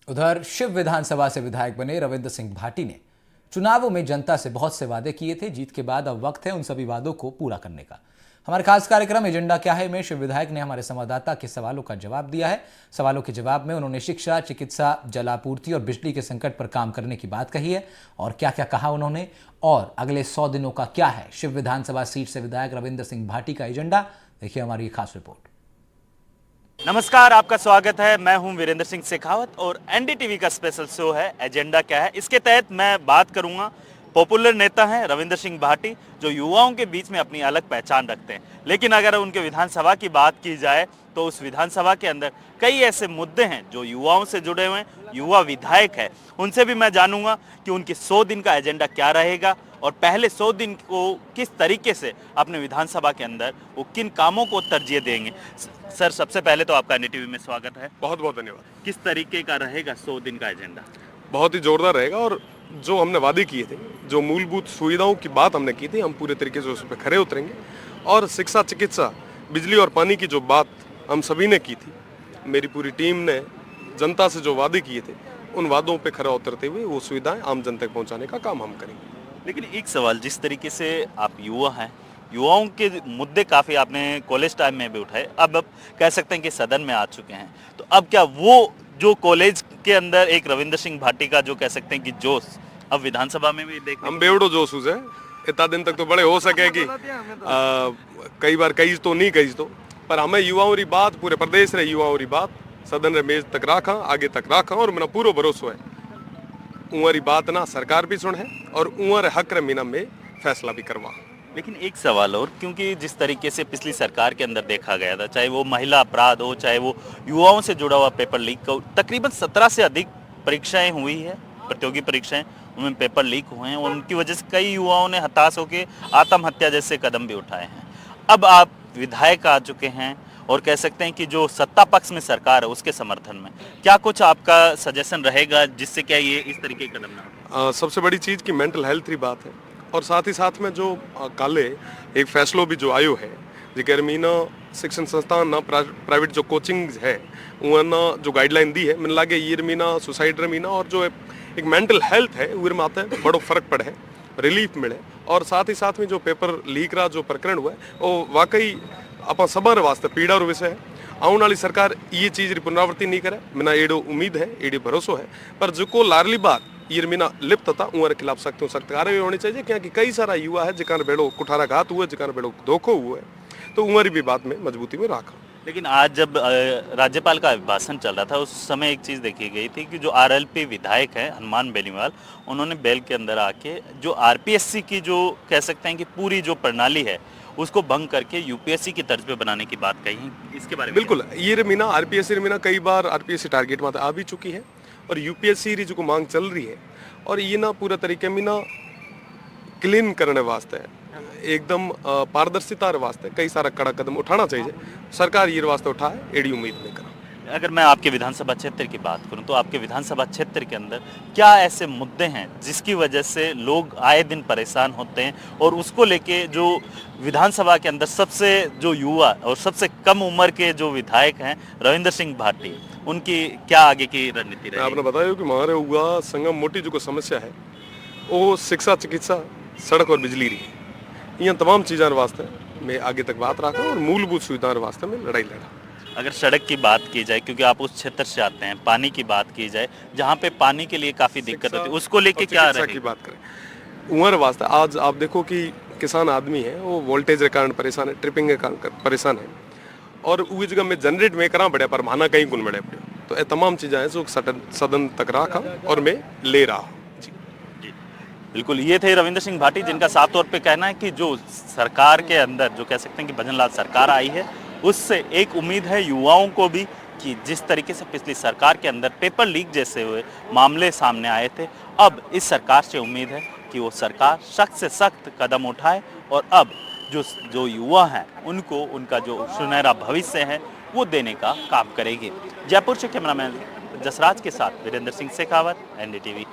उधर शिव विधानसभा से विधायक बने रविंद्र सिंह भाटी ने चुनावों में जनता से बहुत से वादे किए थे। जीत के बाद अब वक्त है उन सभी वादों को पूरा करने का। हमारे खास कार्यक्रम एजेंडा क्या है में शिव विधायक ने हमारे संवाददाता के सवालों का जवाब दिया है। सवालों के जवाब में उन्होंने शिक्षा, चिकित्सा, जलापूर्ति और बिजली के संकट पर काम करने की बात कही है। और क्या क्या कहा उन्होंने और अगले 100 दिनों का क्या है शिव विधानसभा सीट से विधायक रविंद्र सिंह भाटी का एजेंडा, देखिए हमारी खास रिपोर्ट। नमस्कार, आपका स्वागत है। मैं हूं वीरेंद्र सिंह शेखावत और एनडीटीवी का स्पेशल शो है एजेंडा क्या है। इसके तहत मैं बात करूंगा, पॉपुलर नेता हैं रविंद्र सिंह भाटी, जो युवाओं के बीच में अपनी अलग पहचान रखते हैं। लेकिन अगर उनके विधानसभा की बात की जाए तो उस विधानसभा के अंदर कई ऐसे मुद्दे हैं जो युवाओं से जुड़े हुए हैं। युवा विधायक है, उनसे भी मैं जानूंगा कि उनके 100 दिन का एजेंडा क्या रहेगा और पहले 100 दिन को किस तरीके से अपने विधानसभा के अंदर वो किन कामों को तरजीह देंगे। सर, सबसे पहले तो आपका एनडीटीवी में स्वागत है। बहुत बहुत धन्यवाद। किस तरीके का रहेगा 100 दिन का एजेंडा? बहुत ही जोरदार रहेगा और जो हमने वादे किए थे, जो मूलभूत सुविधाओं की बात हमने की थी, हम पूरे तरीके से उस पर खरे उतरेंगे। और शिक्षा, चिकित्सा, बिजली और पानी की जो बात हम सभी ने की थी, मेरी पूरी टीम ने जनता से जो वादे किए थे, उन वादों पे खरा उतरते हुए वो सुविधाएं आम जनता तक पहुंचाने का काम हम करेंगे। लेकिन एक सवाल, जिस तरीके से आप युवा हैं, युवाओं के मुद्दे काफ़ी आपने कॉलेज टाइम में भी उठाए, अब कह सकते हैं कि सदन में आ चुके हैं, तो अब क्या वो जो कॉलेज के अंदर एक रविंद्र सिंह भाटी का जो कह सकते हैं कि जोश अब विधानसभा में भी देख हम बेवड़ो जोश है। इतना दिन तक तो बड़े हो सके कि कई बार कही तो नहीं कही तो, पर हमें युवाओं की बात, पूरे प्रदेश रे युवाओं की बात सदन रे मेज तक रखा, आगे तक रखा और मेरा पूरा भरोसा है उंवारी बात ना सरकार भी सुन है और उंवर हक रे मीना में फैसला भी करवा। लेकिन एक सवाल और, क्योंकि जिस तरीके से पिछली सरकार के अंदर देखा गया था, चाहे वो महिला अपराध हो, चाहे वो युवाओं से जुड़ा हुआ पेपर लीक हो, तकरीबन 17 से अधिक परीक्षाएं हुई है, प्रतियोगी परीक्षाएं, उनमें पेपर लीक हुए हैं और उनकी वजह से कई युवाओं ने हताश होकर आत्महत्या जैसे कदम भी उठाए हैं। अब आप विधायक आ चुके हैं और कह सकते हैं कि जो सत्ता पक्ष में सरकार है उसके समर्थन में क्या कुछ आपका सजेशन रहेगा जिससे क्या ये इस तरीके के कदम ना? सबसे बड़ी चीज़ की मेंटल हेल्थ की बात है और साथ ही साथ में जो काले एक फैसलो भी जो आयो है जिक्र मीना शिक्षण संस्थान ना प्राइवेट जो कोचिंग है उन्होंने जो गाइडलाइन दी है, मैंने लगे ये मीना सुसाइड मीना और जो एक मेंटल हेल्थ है उर में आते हैं बड़ो फर्क पड़े, रिलीफ मिले। और साथ ही साथ में जो पेपर लीक रहा जो प्रकरण हुआ है वो वाकई अपन सबर वास्ते पीड़ा और विषय है। आने वाली सरकार ये चीज़ की पुनरावृत्ति नहीं करे, मैंने एडो उम्मीद है, एडी भरोसा है। पर जो को लारली बात ये मीना लिप्त था उनके खिलाफ सख्त कार्रवाई होनी चाहिए, क्योंकि कई सारा युवा है जिकान बेड़ो कुठाराघात हुए, जिकान बेड़ो धोखो हुआ है, तो उमर भी बात में मजबूती में रखा। लेकिन आज जब राज्यपाल का अभिभाषण चल रहा था उस समय एक चीज़ देखी गई थी कि जो आरएलपी विधायक है हनुमान बेनीवाल, उन्होंने बेल के अंदर आके जो आरपीएससी की जो कह सकते हैं कि पूरी जो प्रणाली है उसको भंग करके यूपीएससी की तर्ज पे बनाने की बात कही। इसके बारे में बिल्कुल, ये मीना आरपीएससी मीना कई बार आरपीएससी टारगेट में आ भी चुकी है और यूपीएससी री जो मांग चल रही है और ये ना पूरा तरीके में ना क्लीन करने वास्ते एकदम पारदर्शिता वास्ते कई सारा कड़ा कदम उठाना चाहिए। सरकार ये वास्ते उठाए, एडी उम्मीद नहीं करा। अगर मैं आपके विधानसभा क्षेत्र की बात करूं तो आपके विधानसभा क्षेत्र के अंदर क्या ऐसे मुद्दे हैं जिसकी वजह से लोग आए दिन परेशान होते हैं और उसको लेके जो विधानसभा के अंदर सबसे जो युवा और सबसे कम उम्र के जो विधायक हैं रविंद्र सिंह भाटी, उनकी क्या आगे की रणनीति रहेगी? आपने बताया कि हमारे हुआ संगम मोटी जो समस्या है वो शिक्षा, चिकित्सा, सड़क और बिजली रही, इन तमाम चीज़ों वास्ते मैं आगे तक बात रखा और मूलभूत सुविधाओं वास्ते में लड़ाई लड़ा। अगर सड़क की बात की जाए, क्योंकि आप उस क्षेत्र से आते हैं, पानी की बात की जाए, जहाँ पे पानी के लिए काफ़ी दिक्कत होती है, उसको लेके क्या रहेगी? की बात करें उम्र वास्ते, आज आप देखो कि किसान आदमी है वो वोल्टेज के कारण परेशान है, ट्रिपिंग के कारण परेशान है और उस जगह में जनरेट में करा बढ़िया पर माना कहीं कुन बढ़े पड़े, तो ये तमाम चीज़ें हैं जो सदन तक रखा और मैं ले रहा हूँ। बिल्कुल, ये थे रविंद्र सिंह भाटी, जिनका साफ तौर पे कहना है कि जो सरकार के अंदर जो कह सकते हैं कि भजनलाल सरकार आई है उससे एक उम्मीद है युवाओं को भी कि जिस तरीके से पिछली सरकार के अंदर पेपर लीक जैसे हुए मामले सामने आए थे, अब इस सरकार से उम्मीद है कि वो सरकार सख्त से सख्त कदम उठाए और अब जो युवा हैं उनको उनका जो सुनहरा भविष्य है वो देने का काम करेगी। जयपुर से कैमरामैन जसराज के साथ वीरेंद्र सिंह शेखावत, एनडीटीवी।